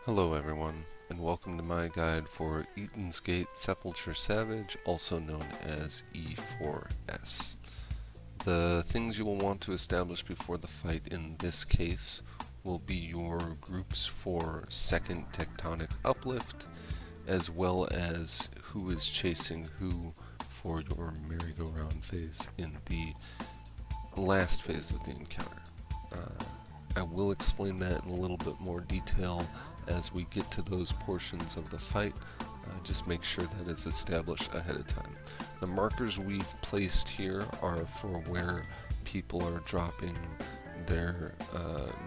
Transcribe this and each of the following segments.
Hello everyone, and welcome to my guide for Eaton's Gate Sepulture Savage, also known as E4S. The things you will want to establish before the fight in this case will be your groups for second Tectonic Uplift, as well as who is chasing who for your merry-go-round phase in the last phase of the encounter. I will explain that in a little bit more detail as we get to those portions of the fight. Just make sure that is established ahead of time. The markers we've placed here are for where people are dropping their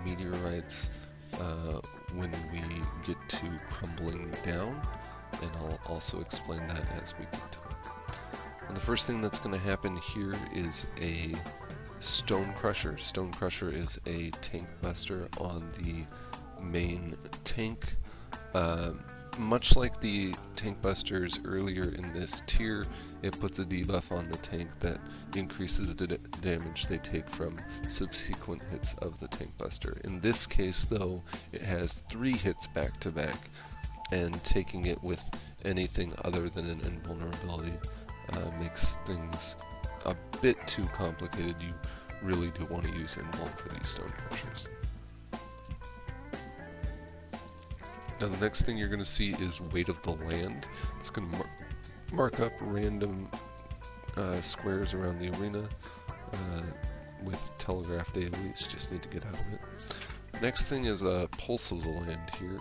meteorites when we get to crumbling down, and I'll also explain that as we get to it. And the first thing that's going to happen here is a Stone Crusher. Stone Crusher is a tank buster on the main tank. Much like the tank busters earlier in this tier, it puts a debuff on the tank that increases the damage they take from subsequent hits of the tank buster. In this case though, it has 3 hits back to back, and taking it with anything other than an invulnerability makes things a bit too complicated. You really do want to use invuln for these Stone Crushers. Now the next thing you're going to see is Weight of the Land. It's going to mark up random squares around the arena with telegraphed AoEs. Just need to get out of it. Next thing is a Pulse of the Land here,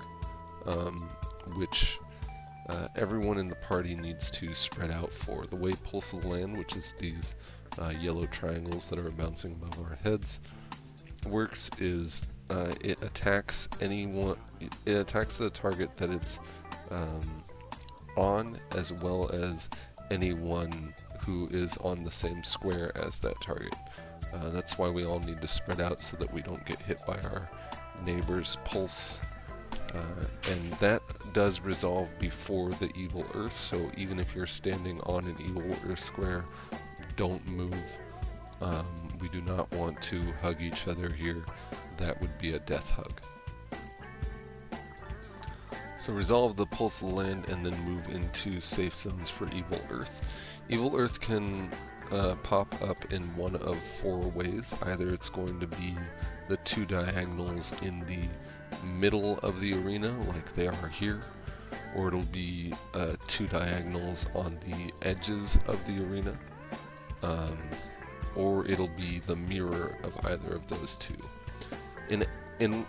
which everyone in the party needs to spread out for. The way Pulse of the Land, which is these yellow triangles that are bouncing above our heads, works is it attacks the target that it's on, as well as anyone who is on the same square as that target. That's why we all need to spread out so that we don't get hit by our neighbor's pulse. And that does resolve before the Evil Earth, so even if you're standing on an Evil Earth square, don't move. We do not want to hug each other here. That would be a death hug. So resolve the Pulse of the Land and then move into safe zones for Evil Earth. Evil Earth can pop up in one of 4 ways. Either it's going to be the 2 diagonals in the middle of the arena, like they are here, or it'll be 2 diagonals on the edges of the arena, or it'll be the mirror of either of those 2. In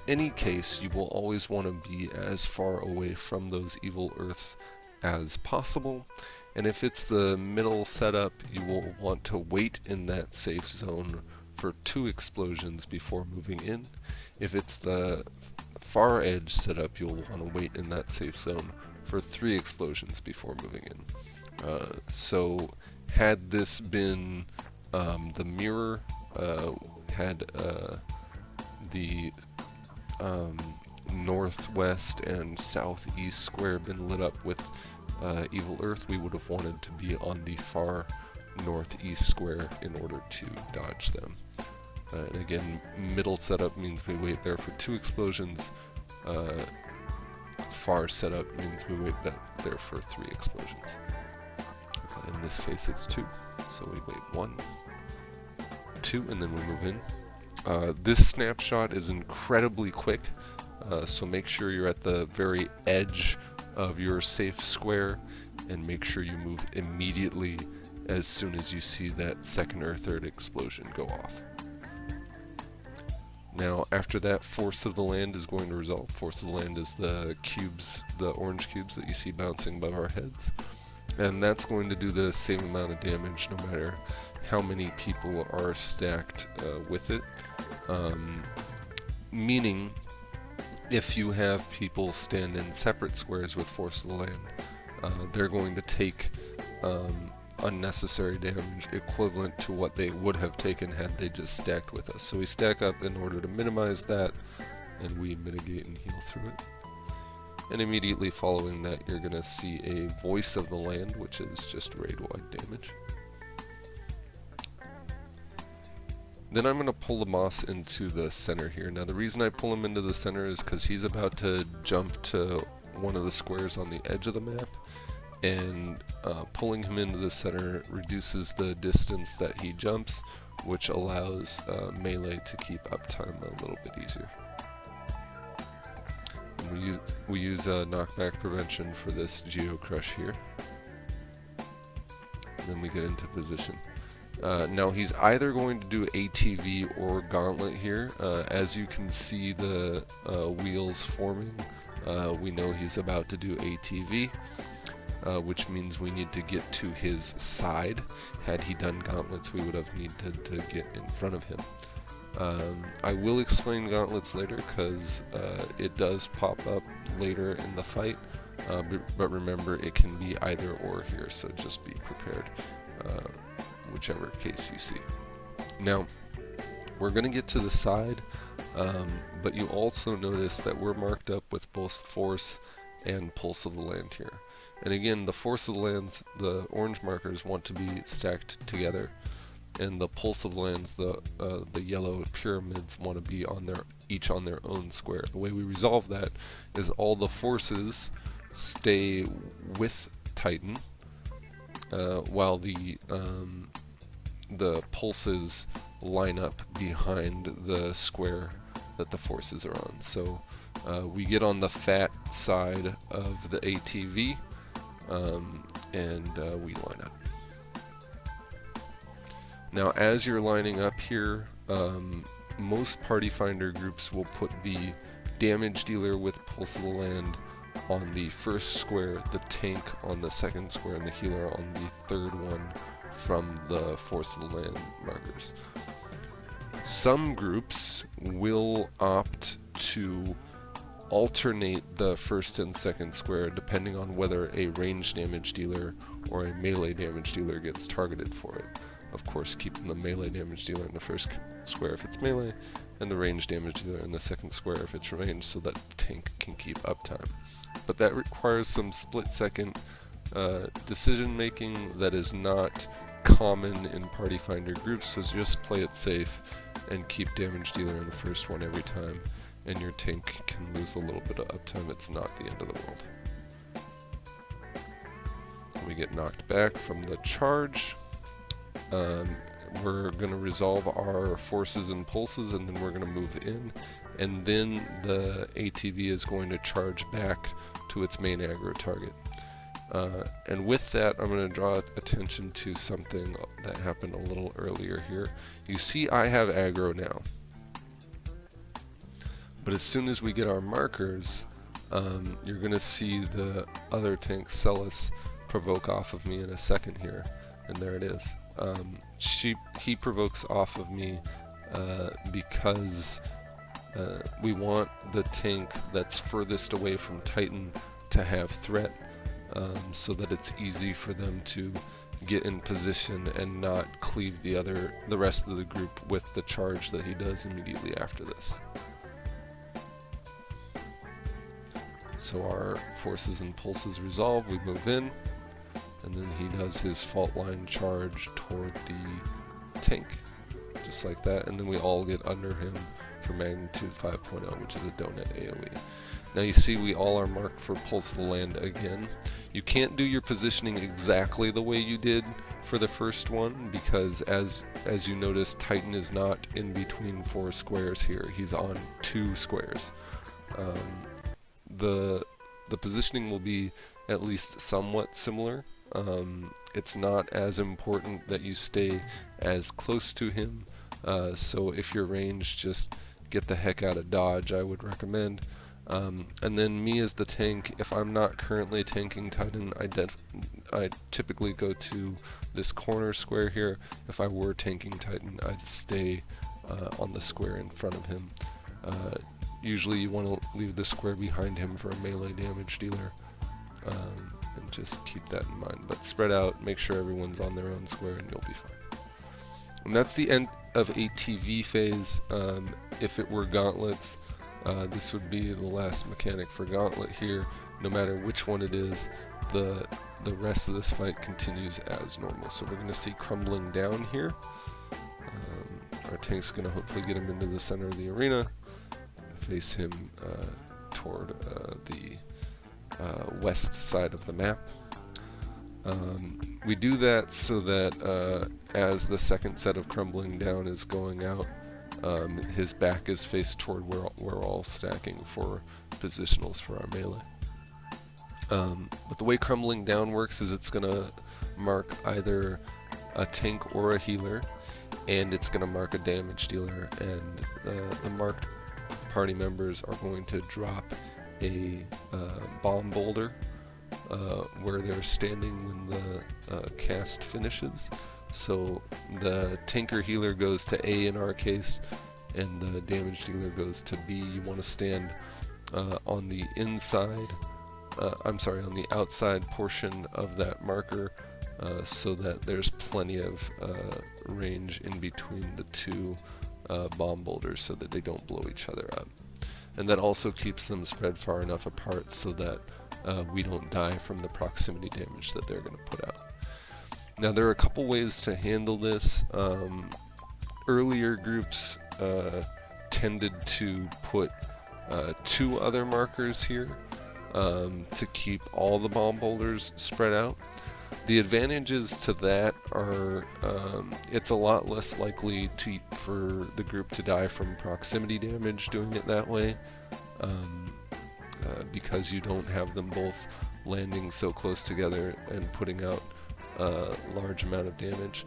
any case, you will always want to be as far away from those Evil Earths as possible, and if it's the middle setup, you will want to wait in that safe zone for 2 explosions before moving in. If it's the far edge setup, you'll want to wait in that safe zone for 3 explosions before moving in. So had this been the mirror, had the northwest and southeast square been lit up with Evil Earth, we would have wanted to be on the far northeast square in order to dodge them. And again, middle setup means we wait there for 2 explosions. Far setup means we wait there for 3 explosions. In this case it's 2, so we wait 1, 2, and then we move in. This snapshot is incredibly quick, so make sure you're at the very edge of your safe square, and make sure you move immediately as soon as you see that second or third explosion go off. Now after that, Force of the Land is going to resolve. Force of the Land is the cubes, the orange cubes that you see bouncing above our heads, and that's going to do the same amount of damage no matter how many people are stacked with it. Meaning, if you have people stand in separate squares with Force of the Land, they're going to take unnecessary damage equivalent to what they would have taken had they just stacked with us. So we stack up in order to minimize that, and we mitigate and heal through it. And immediately following that, you're going to see a Voice of the Land, which is just raid-wide damage. Then I'm going to pull the Moss into the center here. Now the reason I pull him into the center is because he's about to jump to one of the squares on the edge of the map, and pulling him into the center reduces the distance that he jumps, which allows melee to keep uptime a little bit easier. And we use knockback prevention for this Geo Crush here. And then we get into position. Now he's either going to do ATV or Gauntlet here. As you can see the wheels forming, we know he's about to do ATV, which means we need to get to his side. Had he done Gauntlets, we would have needed to get in front of him. I will explain Gauntlets later because it does pop up later in the fight, but remember it can be either or here, so just be prepared. Whichever case you see. Now, we're going to get to the side, but you also notice that we're marked up with both Force and Pulse of the Land here. And again, the Force of the Lands, the orange markers want to be stacked together, and the Pulse of the Lands, the yellow pyramids, want to be each on their own square. The way we resolve that is all the forces stay with Titan, while the pulses line up behind the square that the forces are on. So we get on the fat side of the ATV, and we line up. Now as you're lining up here, most party finder groups will put the damage dealer with Pulse of the Land on the first square, the tank on the second square, and the healer on the third one from the Force of the Land markers. Some groups will opt to alternate the first and second square depending on whether a range damage dealer or a melee damage dealer gets targeted for it. Of course, keeping the melee damage dealer in the first square if it's melee, and the range damage dealer in the second square if it's range, so that the tank can keep uptime. But that requires some split-second decision making that is not common in party finder groups, so just play it safe and keep damage dealer in the first one every time, and your tank can lose a little bit of uptime. It's not the end of the world. We get knocked back from the charge. We're going to resolve our forces and pulses, and then we're going to move in, and then the ATV is going to charge back to its main aggro target. And with that, I'm going to draw attention to something that happened a little earlier here. You see I have aggro now, but as soon as we get our markers, you're going to see the other tank, Celis, provoke off of me in a second here, and there it is. He provokes off of me because we want the tank that's furthest away from Titan to have threat, so that it's easy for them to get in position and not cleave the rest of the group with the charge that he does immediately after this. So our forces and pulses resolve, we move in, and then he does his fault line charge toward the tank, just like that, and then we all get under him for magnitude 5.0, which is a donut AoE. Now you see we all are marked for Pulse of the Land again. You can't do your positioning exactly the way you did for the first one, because as you notice, Titan is not in between 4 squares here, he's on 2 squares. The positioning will be at least somewhat similar. It's not as important that you stay as close to him, so if you're ranged, just get the heck out of dodge, I would recommend. And then me as the tank, if I'm not currently tanking Titan, I typically go to this corner square here. If I were tanking Titan, I'd stay on the square in front of him. Usually you want to leave the square behind him for a melee damage dealer, and just keep that in mind. But spread out, make sure everyone's on their own square, and you'll be fine. And that's the end of ATV phase. If it were gauntlets, this would be the last mechanic for Gauntlet here. No matter which one it is, the rest of this fight continues as normal. So we're going to see crumbling down here. Our tank's going to hopefully get him into the center of the arena, face him toward the west side of the map. We do that so that as the second set of crumbling down is going out, his back is faced toward where we're all stacking for positionals for our melee. But the way crumbling down works is it's going to mark either a tank or a healer, and it's going to mark a damage dealer, and the marked party members are going to drop a bomb boulder where they're standing when the cast finishes. So the tanker healer goes to A in our case, and the damage dealer goes to B. You want to stand on the inside, on the outside portion of that marker, so that there's plenty of range in between the two bomb boulders so that they don't blow each other up. And that also keeps them spread far enough apart so that we don't die from the proximity damage that they're going to put out. Now there are a couple ways to handle this. Earlier groups tended to put 2 other markers here to keep all the bomb boulders spread out. The advantages to that are it's a lot less likely for the group to die from proximity damage doing it that way, because you don't have them both landing so close together and putting out a large amount of damage.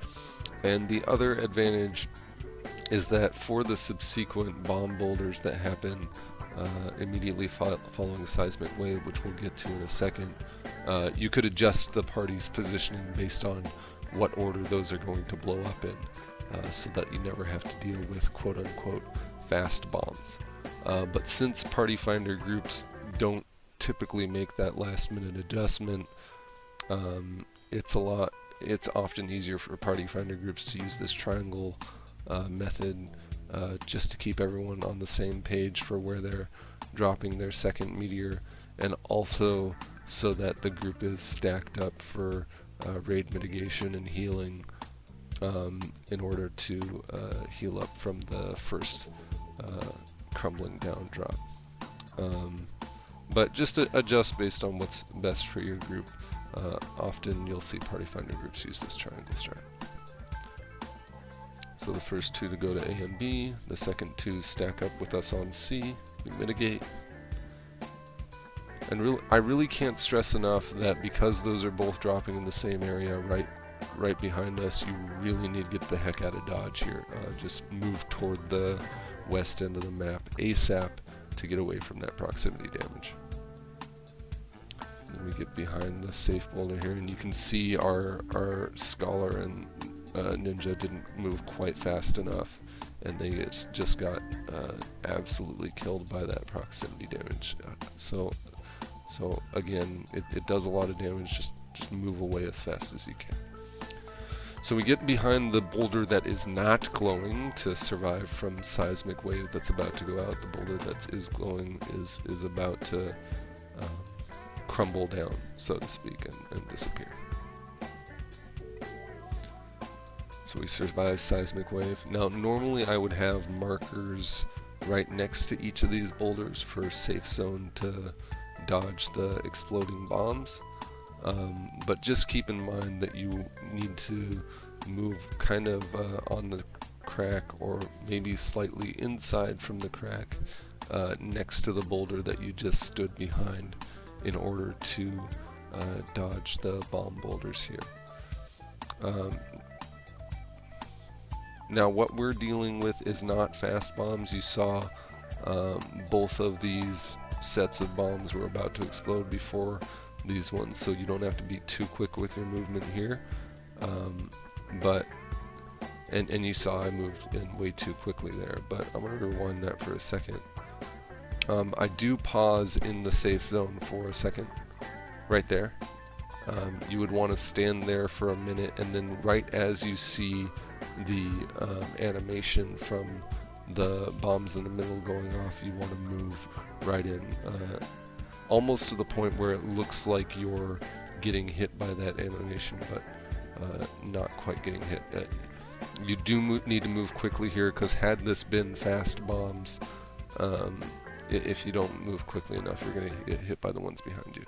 And the other advantage is that for the subsequent bomb boulders that happen immediately following seismic wave, which we'll get to in a second, you could adjust the party's positioning based on what order those are going to blow up in, so that you never have to deal with quote-unquote fast bombs. But since party finder groups don't typically make that last-minute adjustment, it's often easier for party finder groups to use this triangle method, just to keep everyone on the same page for where they're dropping their second meteor, and also so that the group is stacked up for raid mitigation and healing, in order to heal up from the first crumbling down drop. But just to adjust based on what's best for your group. Often you'll see party finder groups use this triangle strat. So the first 2 to go to A and B, the second 2 stack up with us on C, we mitigate. And I really can't stress enough that because those are both dropping in the same area right behind us, you really need to get the heck out of Dodge here. Just move toward the west end of the map ASAP to get away from that proximity damage. Then we get behind the safe boulder here, and you can see our Scholar and Ninja didn't move quite fast enough, and they just got absolutely killed by that proximity damage. So again, it does a lot of damage. Just move away as fast as you can. So we get behind the boulder that is not glowing to survive from seismic wave that's about to go out. The boulder that is glowing is about to crumble down, so to speak, and disappear. So we survive seismic wave. Now normally I would have markers right next to each of these boulders for safe zone to dodge the exploding bombs. But just keep in mind that you need to move kind of on the crack, or maybe slightly inside from the crack, next to the boulder that you just stood behind, in order to dodge the bomb boulders here. Now what we're dealing with is not fast bombs. You saw both of these sets of bombs were about to explode before these ones, so you don't have to be too quick with your movement here. And you saw I moved in way too quickly there, but I'm going to rewind that for a second. I do pause in the safe zone for a second, right there. You would want to stand there for a minute, and then right as you see the animation from the bombs in the middle going off, you want to move right in, almost to the point where it looks like you're getting hit by that animation, but not quite getting hit. You do need to move quickly here, because had this been fast bombs, if you don't move quickly enough, you're going to get hit by the ones behind you.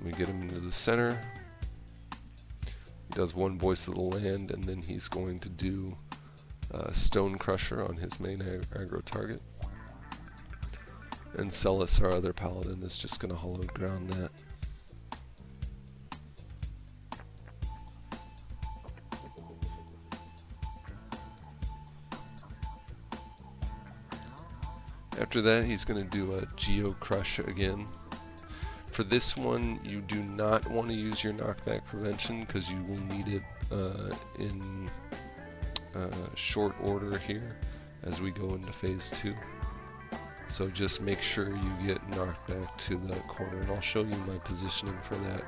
We get him into the center. He does one Voice of the Land, and then he's going to do Stone Crusher on his main aggro target. And Celis, our other paladin, is just going to hollow ground that. After that, he's going to do a Geo Crush again. For this one, you do not want to use your knockback prevention, because you will need it in short order here as we go into phase 2. So just make sure you get knocked back to the corner, and I'll show you my positioning for that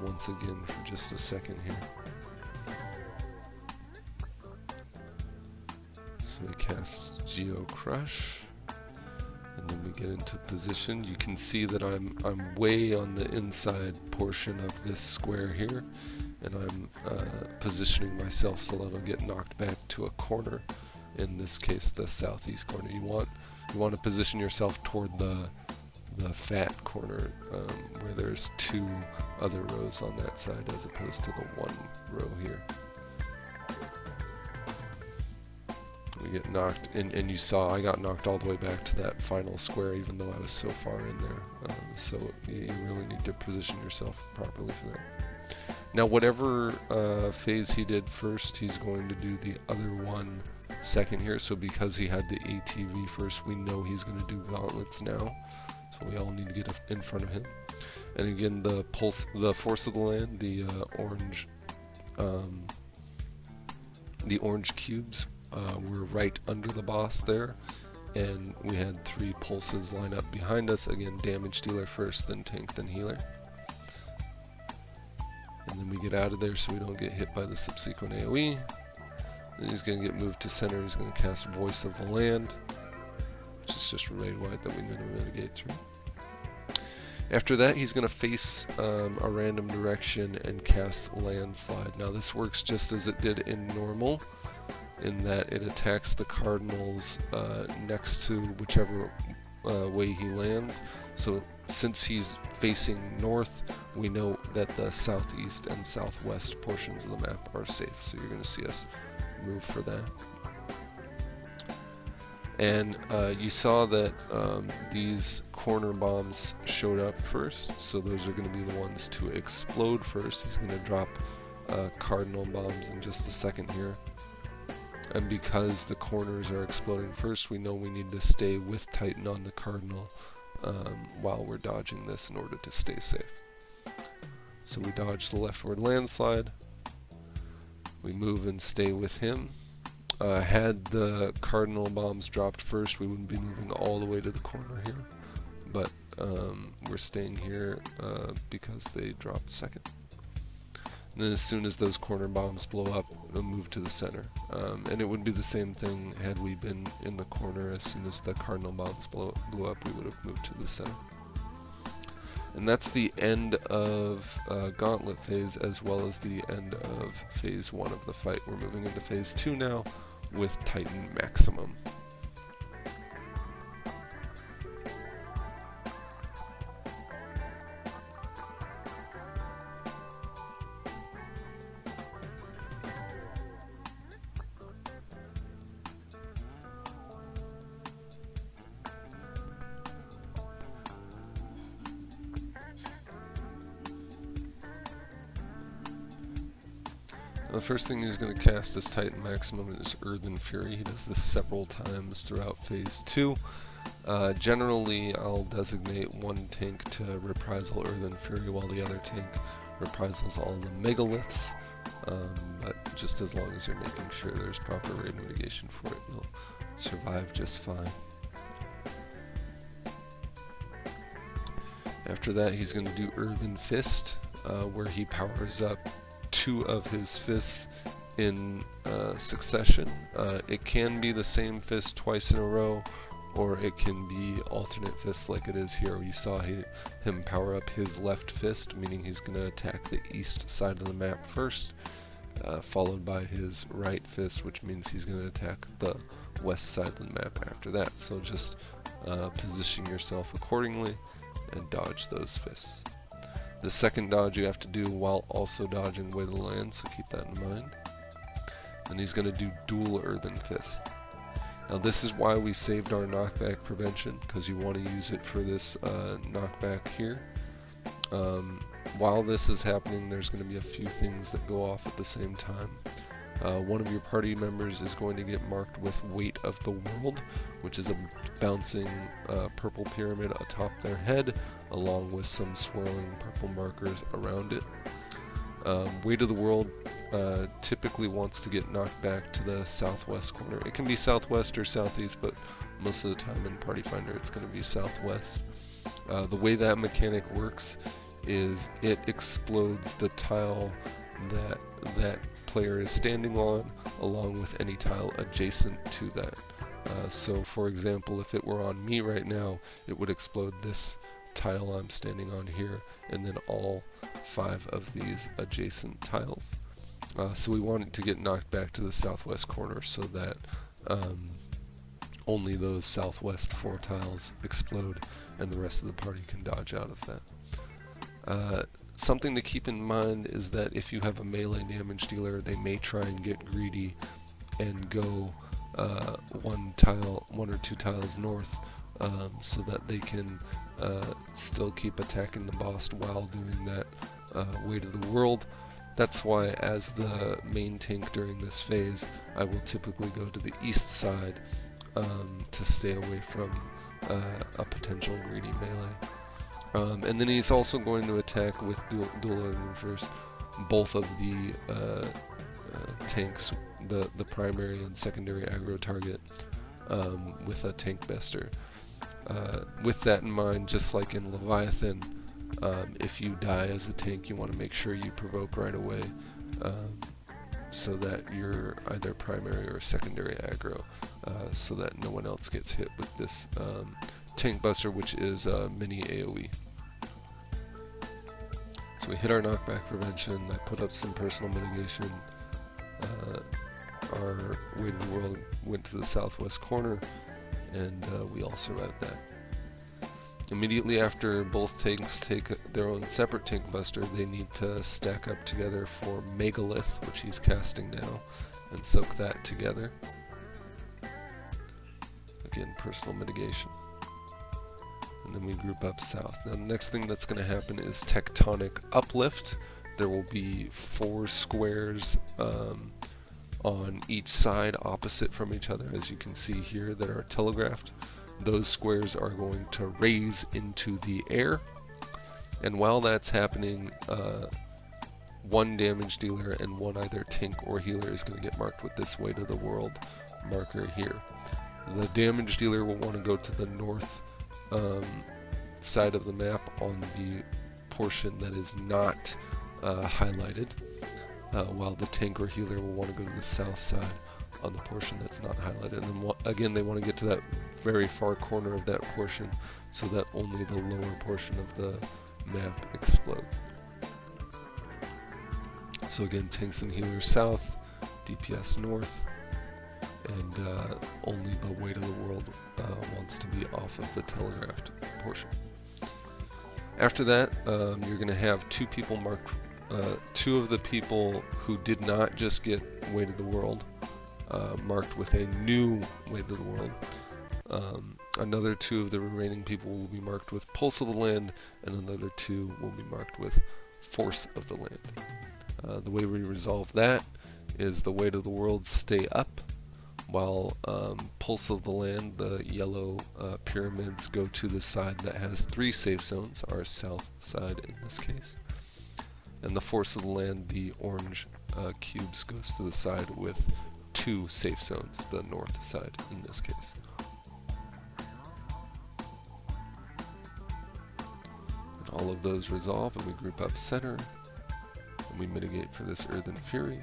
once again for just a second here. So we cast Geo Crush. And then we get into position. You can see that I'm way on the inside portion of this square here, and I'm positioning myself so that I'll get knocked back to a corner. In this case, the southeast corner. You want to position yourself toward the fat corner, where there's 2 other rows on that side as opposed to the 1 row here. We get knocked, and you saw I got knocked all the way back to that final square, even though I was so far in there. So you really need to position yourself properly for that. Now, whatever phase he did first, he's going to do the other one second here. So because he had the ATV first, we know he's going to do gauntlets now. So we all need to get in front of him. And again, the Force of the Land, the orange cubes. We're right under the boss there, and we had 3 pulses line up behind us. Again, damage dealer first, then tank, then healer. And then we get out of there so we don't get hit by the subsequent AoE. Then he's going to get moved to center. He's going to cast Voice of the Land, which is just raid white that we need to mitigate through. After that, he's going to face a random direction and cast Landslide. Now this works just as it did in normal, in that it attacks the cardinals next to whichever way he lands. So since he's facing north, we know that the southeast and southwest portions of the map are safe. So you're going to see us move for that. And you saw that these corner bombs showed up first, so those are going to be the ones to explode first. He's going to drop cardinal bombs in just a second here. And because the corners are exploding first, we know we need to stay with Titan on the cardinal while we're dodging this in order to stay safe. So we dodge the leftward landslide. We move and stay with him. Had the cardinal bombs dropped first, we wouldn't be moving all the way to the corner here. But we're staying here because they dropped second. And then as soon as those corner bombs blow up, we'll move to the center. And it would be the same thing had we been in the corner. As soon as the cardinal bombs blew up, we would have moved to the center. And that's the end of Gauntlet phase, as well as the end of phase 1 of the fight. We're moving into phase 2 now with Titan Maximum. The first thing he's going to cast as Titan Maximum is Earthen Fury. He does this several times throughout phase 2. Generally, I'll designate one tank to reprisal Earthen Fury while the other tank reprisals all the megaliths. But just as long as you're making sure there's proper raid mitigation for it, you'll survive just fine. After that, he's going to do Earthen Fist, where he powers up 2 of his fists in succession. It can be the same fist twice in a row, or it can be alternate fists like it is here. You saw him power up his left fist, meaning he's going to attack the east side of the map first, followed by his right fist, which means he's going to attack the west side of the map after that. So just position yourself accordingly and dodge those fists. The second dodge you have to do while also dodging Weight of the Land, so keep that in mind. And he's going to do dual Earthen Fist. Now this is why we saved our knockback prevention, because you want to use it for this knockback here. While this is happening, there's going to be a few things that go off at the same time. One of your party members is going to get marked with Weight of the World, which is a bouncing purple pyramid atop their head, along with some swirling purple markers around it. Weight of the World typically wants to get knocked back to the southwest corner. It can be southwest or southeast, but most of the time in Party Finder it's going to be southwest. The way that mechanic works is it explodes the tile that player is standing on, along with any tile adjacent to that. So for example, if it were on me right now, it would explode this tile I'm standing on here, and then all 5 of these adjacent tiles. So we want it to get knocked back to the southwest corner so that only those southwest 4 tiles explode and the rest of the party can dodge out of that. Something to keep in mind is that if you have a melee damage dealer, they may try and get greedy and go 1 or 2 tiles north, so that they can still keep attacking the boss while doing that Weight of the World. That's why, as the main tank during this phase, I will typically go to the east side to stay away from a potential greedy melee. And then he's also going to attack with dual Earthen both of the tanks, the primary and secondary aggro target, with a tank bester. With that in mind, just like in Leviathan, if you die as a tank, you want to make sure you provoke right away, so that you're either primary or secondary aggro, so that no one else gets hit with this tank buster, which is mini AoE. So we hit our knockback prevention. I put up some personal mitigation. Our Weight of the World went to the southwest corner, and we all survived that. Immediately after both tanks take their own separate tank buster, they need to stack up together for Megalith, which he's casting now, and soak that together. Again, personal mitigation. And then we group up south. Now the next thing that's going to happen is Tectonic Uplift. There will be 4 squares on each side opposite from each other, as you can see here, that are telegraphed. Those squares are going to raise into the air, and while that's happening, 1 damage dealer and 1 either tank or healer is going to get marked with this Weight of the World marker here. The damage dealer will want to go to the north side of the map on the portion that is not highlighted, while the tank or healer will want to go to the south side on the portion that's not highlighted. And then again, they want to get to that very far corner of that portion so that only the lower portion of the map explodes. So again, tanks and healers south, DPS north, and only the Weight of the World wants to be off of the telegraphed portion. After that, you're going to have 2 people marked. 2 of the people who did not just get Weight of the World marked with a new Weight of the World. Another 2 of the remaining people will be marked with Pulse of the Land, and another 2 will be marked with Force of the Land. The way we resolve that is the Weight of the World stay up, while Pulse of the Land, the yellow pyramids, go to the side that has 3 safe zones, our south side in this case. And the Force of the Land, the orange cubes, goes to the side with 2 safe zones, the north side in this case. And all of those resolve, and we group up center, and we mitigate for this Earthen Fury.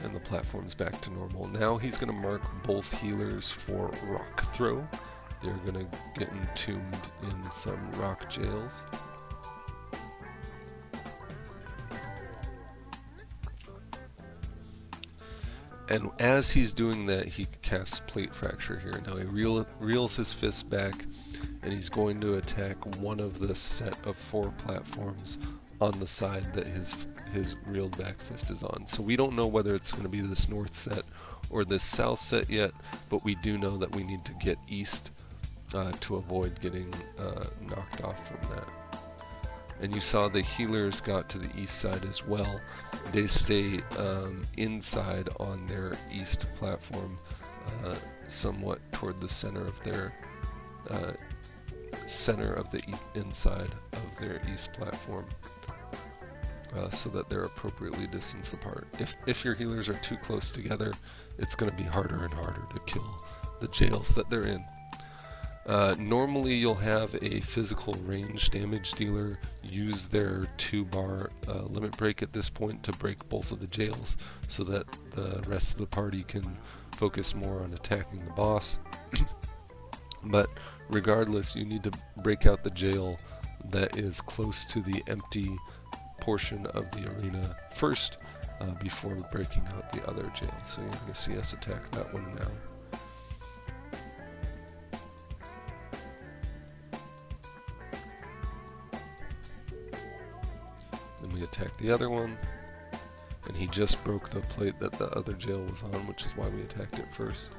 And the platform's back to normal. Now he's going to mark both healers for rock throw. They're going to get entombed in some rock jails. And as he's doing that, he casts Plate Fracture here. Now he reels his fist back, and he's going to attack one of the set of 4 platforms on the side that his reeled back fist is on. So we don't know whether it's going to be this north set or this south set yet, but we do know that we need to get east to avoid getting knocked off from that. And you saw the healers got to the east side as well. They stay inside on their east platform, somewhat toward the center of their inside of their east platform, so that they're appropriately distanced apart. If your healers are too close together, it's going to be harder and harder to kill the jails that they're in. Normally you'll have a physical range damage dealer use their 2-bar limit break at this point to break both of the jails so that the rest of the party can focus more on attacking the boss. But regardless, you need to break out the jail that is close to the empty portion of the arena first before breaking out the other jail. So you're going to see us attack that one now. Then we attack the other one, and he just broke the plate that the other jail was on, which is why we attacked it first.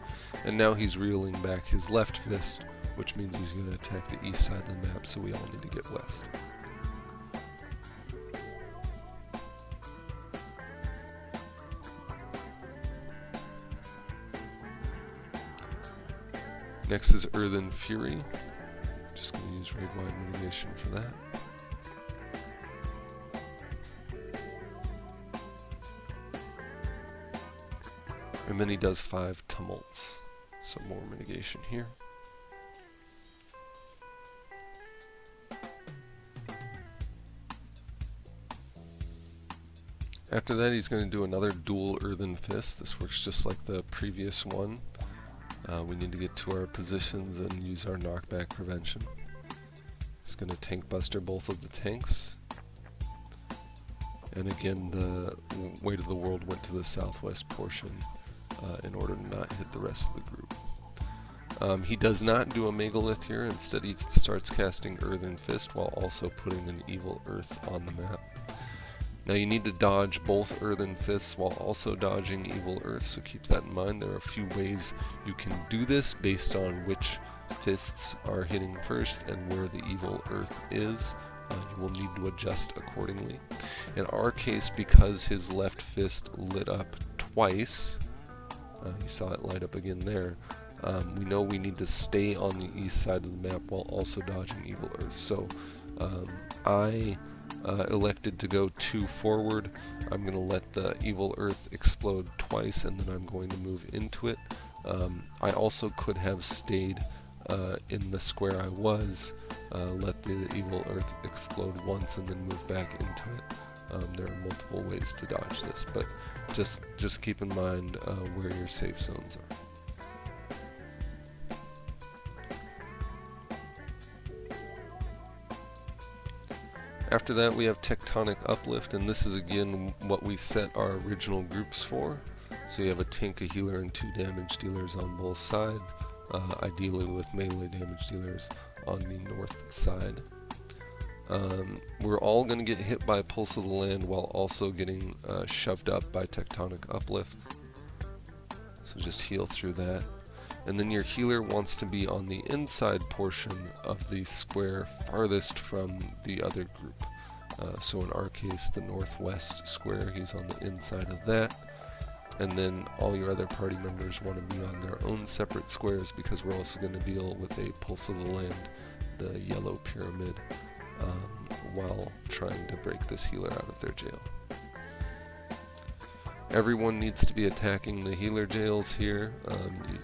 And now he's reeling back his left fist, which means he's going to attack the east side of the map, so we all need to get west. Next is Earthen Fury. Just going to use raid-wide mitigation for that. And then he does 5 tumults, so more mitigation here. After that, he's going to do another dual Earthen Fist. This works just like the previous one. We need to get to our positions and use our knockback prevention. He's going to tank buster both of the tanks. And again, the weight of the world went to the southwest portion in order to not hit the rest of the group. He does not do a Megalith here. Instead, he starts casting Earthen Fist while also putting an Evil Earth on the map. Now you need to dodge both Earthen Fists while also dodging Evil Earth, so keep that in mind. There are a few ways you can do this based on which fists are hitting first and where the Evil Earth is. You will need to adjust accordingly. In our case, because his left fist lit up twice, you saw it light up again there, we know we need to stay on the east side of the map while also dodging Evil Earth. So I elected to go 2 forward. I'm going to let the Evil Earth explode twice, and then I'm going to move into it. I also could have stayed in the square I was, let the Evil Earth explode once and then move back into it. There are multiple ways to dodge this, but just keep in mind where your safe zones are. After that, we have Tectonic Uplift, and this is again what we set our original groups for. So you have a tank, a healer, and 2 damage dealers on both sides, ideally with melee damage dealers on the north side. We're all going to get hit by Pulse of the Land while also getting shoved up by Tectonic Uplift. So just heal through that. And then your healer wants to be on the inside portion of the square farthest from the other group. So in our case, the northwest square, he's on the inside of that. And then all your other party members want to be on their own separate squares, because we're also going to deal with a Pulse of the Land, the yellow pyramid, while trying to break this healer out of their jail. Everyone needs to be attacking the healer jails here.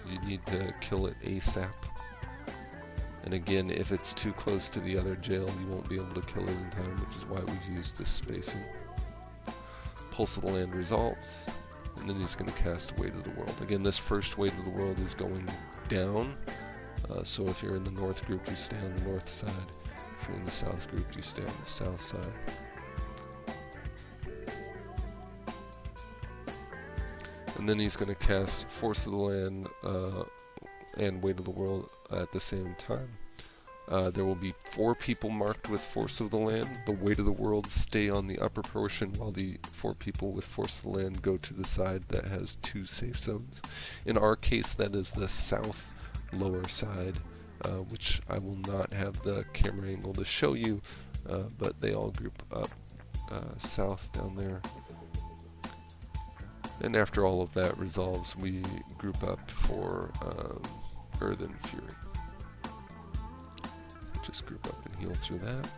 You need to kill it ASAP. And again, if it's too close to the other jail, you won't be able to kill it in time, which is why we've used this spacing. Pulse of the Land resolves. and then he's going to cast Weight of the World. Again, this first Weight of the World is going down, so if you're in the north group, you stay on the north side. If you're in the south group, you stay on the south side. And then he's going to cast Force of the Land and Weight of the World at the same time. There will be 4 people marked with Force of the Land. The Weight of the World stay on the upper portion, while the 4 people with Force of the Land go to the side that has 2 safe zones. In our case, that is the south lower side, which I will not have the camera angle to show you, but they all group up south down there. And after all of that resolves, we group up for Earthen Fury. So just group up and heal through that.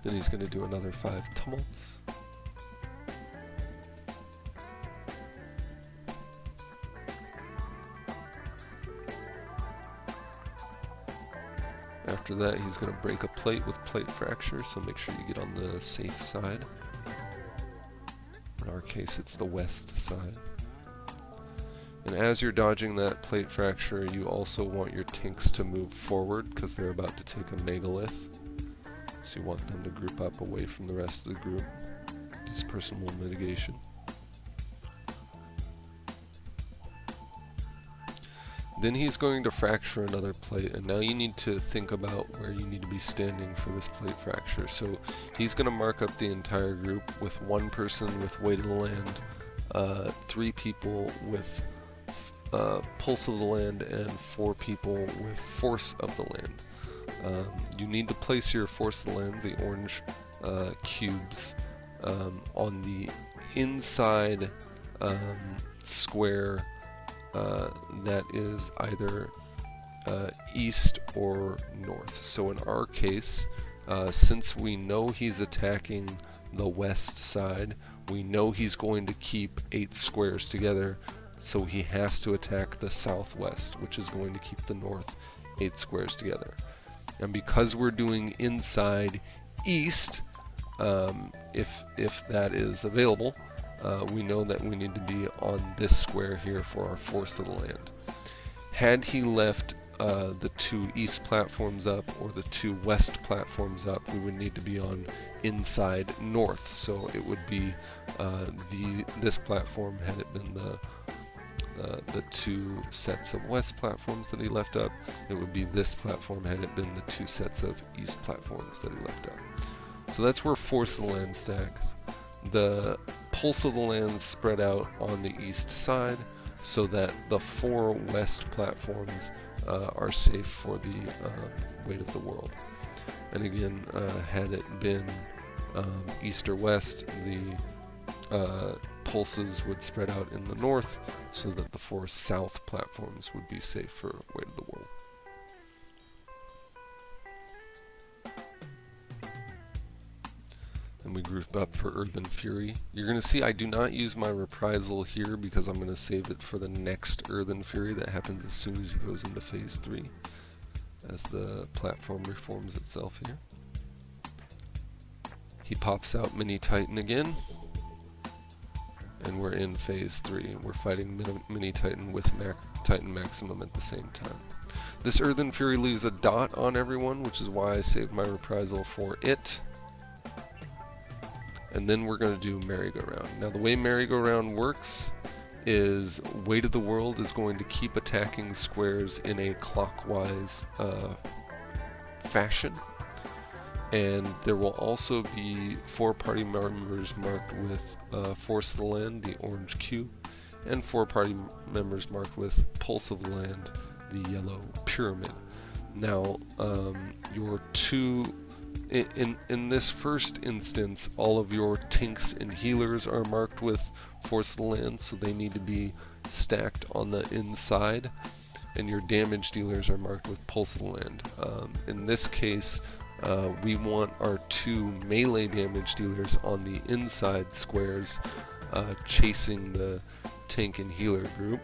Then he's going to do another 5 tumults. After that, he's going to break a plate with Plate Fracture, so make sure you get on the safe side. In our case, it's the west side. And as you're dodging that Plate Fracture, you also want your tanks to move forward, because they're about to take a Megalith. So you want them to group up away from the rest of the group. Just personal mitigation. Then he's going to fracture another plate, and now you need to think about where you need to be standing for this Plate Fracture. So he's going to mark up the entire group with 1 person with Weight of the Land, 3 people with Pulse of the Land, and 4 people with Force of the Land. You need to place your Force of the Land, the orange cubes, on the inside square that is either east or north. So in our case, since we know he's attacking the west side, we know he's going to keep 8 squares together, so he has to attack the southwest, which is going to keep the north 8 squares together. And because we're doing inside east, if that is available, we know that we need to be on this square here for our Force of the Land. Had he left the 2 east platforms up or the 2 west platforms up, we would need to be on inside north. So it would be this platform had it been the 2 sets of west platforms that he left up. It would be this platform had it been the 2 sets of east platforms that he left up. So that's where Force of the Land stacks. The Pulse of the Land spread out on the east side, so that the 4 west platforms are safe for the Weight of the World. And again, had it been east or west, the pulses would spread out in the north, so that the 4 south platforms would be safe for Weight of the World. And we group up for Earthen Fury. You're going to see I do not use my Reprisal here because I'm going to save it for the next Earthen Fury that happens as soon as he goes into Phase 3, as the platform reforms itself here. He pops out Mini Titan again, and we're in Phase 3. We're fighting Mini Titan with Titan Maximum at the same time. This Earthen Fury leaves a dot on everyone, which is why I saved my Reprisal for it. And then we're going to do Merry-Go-Round. Now the way Merry-Go-Round works is Weight of the World is going to keep attacking squares in a clockwise fashion. And there will also be 4 party members marked with Force of the Land, the orange cube, and 4 party members marked with Pulse of the Land, the yellow pyramid. Now, your 2... In this first instance, all of your tanks and healers are marked with Force of the Land, so they need to be stacked on the inside, and your damage dealers are marked with Pulse of the Land. In this case, we want our 2 melee damage dealers on the inside squares, chasing the tank and healer group,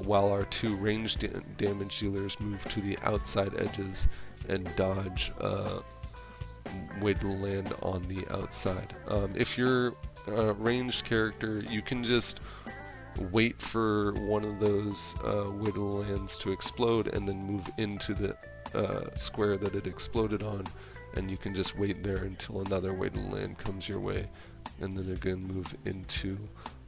while our 2 ranged damage dealers move to the outside edges and dodge Weight of the Land on the outside. If you're ranged character, you can just wait for one of those Weight of the Lands to explode and then move into the square that it exploded on, and you can just wait there until another Weight of the Land comes your way, and then again move into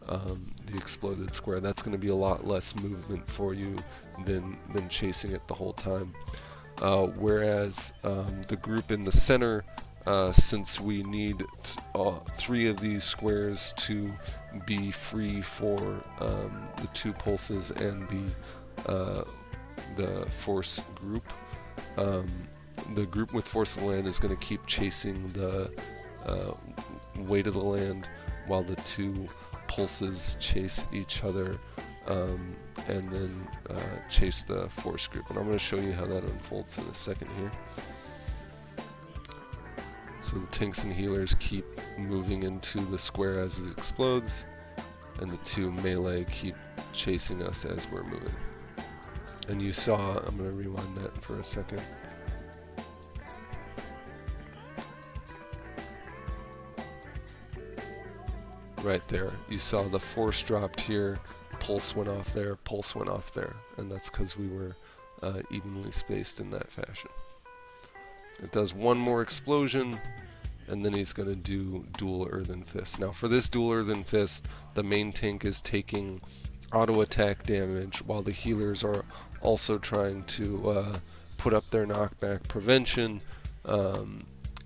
the exploded square. That's going to be a lot less movement for you than chasing it the whole time. Whereas the group in the center, since we need 3 of these squares to be free for the 2 pulses and the force group, the group with Force of the Land is going to keep chasing the Weight of the Land while the 2 pulses chase each other, and then chase the force group. And I'm going to show you how that unfolds in a second here. So the tanks and healers keep moving into the square as it explodes, and the 2 melee keep chasing us as we're moving. And you saw, I'm going to rewind that for a second. Right there, you saw the force dropped here, pulse went off there, pulse went off there, and that's because we were evenly spaced in that fashion. It does one more explosion, and then he's going to do dual Earthen Fist. Now for this dual Earthen Fist, the main tank is taking auto attack damage, while the healers are also trying to put up their knockback prevention,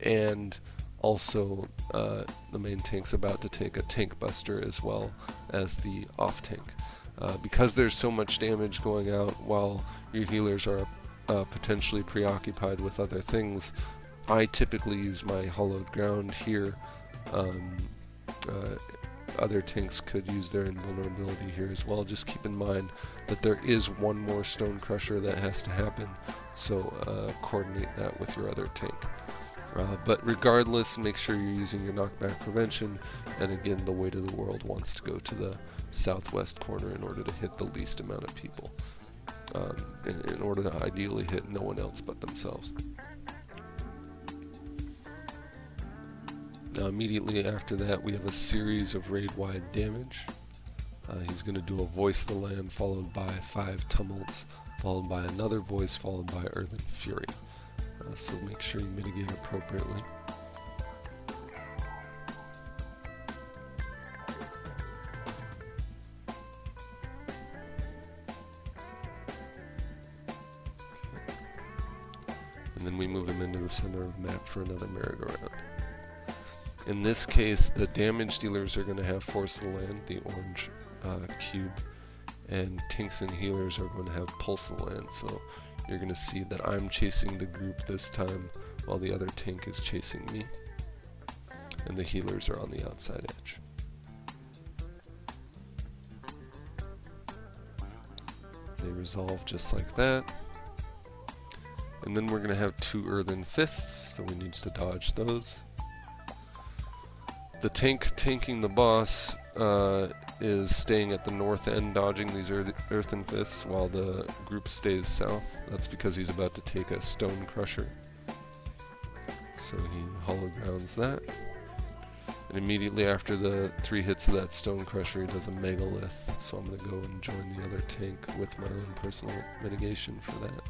and also the main tank's about to take a tank buster as well as the off tank. Because there's so much damage going out while your healers are potentially preoccupied with other things, I typically use my hollowed ground here. Other tanks could use their invulnerability here as well. Just keep in mind that there is one more stone crusher that has to happen, so coordinate that with your other tank. But regardless, make sure you're using your knockback prevention, and again, the Weight of the World wants to go to the southwest corner in order to hit the least amount of people, in order to ideally hit no one else but themselves. Now immediately after that, we have a series of raid-wide damage. He's going to do a Voice of the Land followed by 5 Tumults, followed by another Voice, followed by Earthen Fury. So make sure you mitigate appropriately. And then we move him into the center of the map for another merry-go-round. In this case, the damage dealers are going to have Force of the Land, the orange cube, and tanks and healers are going to have Pulse of the Land. So you're going to see that I'm chasing the group this time while the other tank is chasing me, and the healers are on the outside edge. They resolve just like that. And then we're going to have 2 Earthen Fists, so we need to dodge those. The tank tanking the boss is staying at the north end, dodging these Earthen Fists, while the group stays south. That's because he's about to take a Stone Crusher. So he hollow grounds that. And immediately after the 3 hits of that Stone Crusher, he does a Megalith. So I'm going to go and join the other tank with my own personal mitigation for that.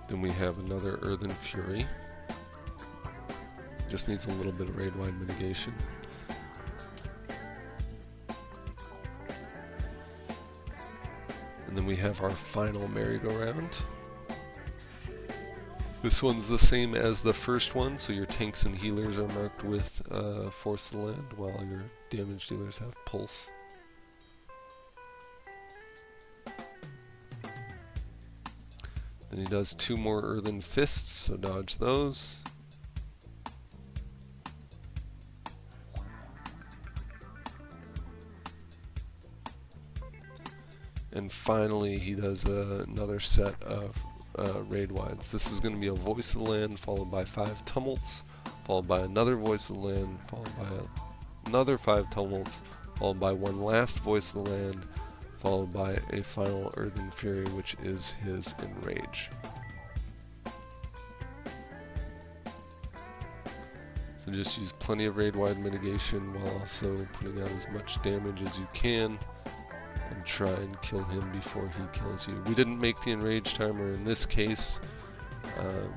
Then we have another Earthen Fury. Just needs a little bit of raid-wide mitigation. And then we have our final merry-go-round. This one's the same as the first one, so your tanks and healers are marked with Force of the Land, while your damage dealers have Pulse. Then he does 2 more Earthen Fists, so dodge those. And finally, he does another set of raid wides. This is going to be a Voice of the Land, followed by 5 Tumults, followed by another Voice of the Land, followed by another 5 Tumults, followed by one last Voice of the Land, followed by a final Earthen Fury, which is his Enrage. So just use plenty of raid-wide mitigation while also putting out as much damage as you can, and try and kill him before he kills you. We didn't make the enrage timer in this case,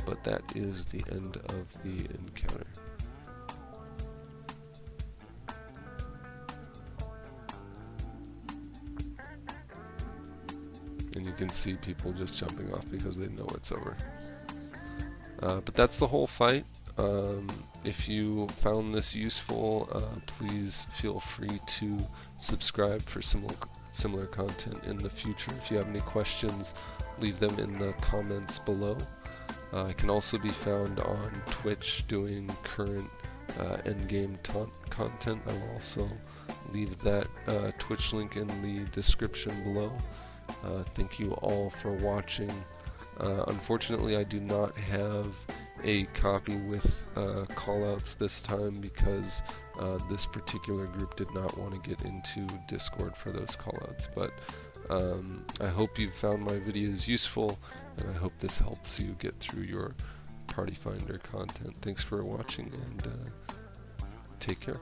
but that is the end of the encounter. And you can see people just jumping off because they know it's over. But that's the whole fight. If you found this useful, please feel free to subscribe for similar content in the future. If you have any questions, leave them in the comments below. I can also be found on Twitch doing current endgame content. I will also leave that Twitch link in the description below. Thank you all for watching. Unfortunately, I do not have a copy with callouts this time because this particular group did not want to get into Discord for those callouts. But I hope you found my videos useful, and I hope this helps you get through your Party Finder content. Thanks for watching, and take care.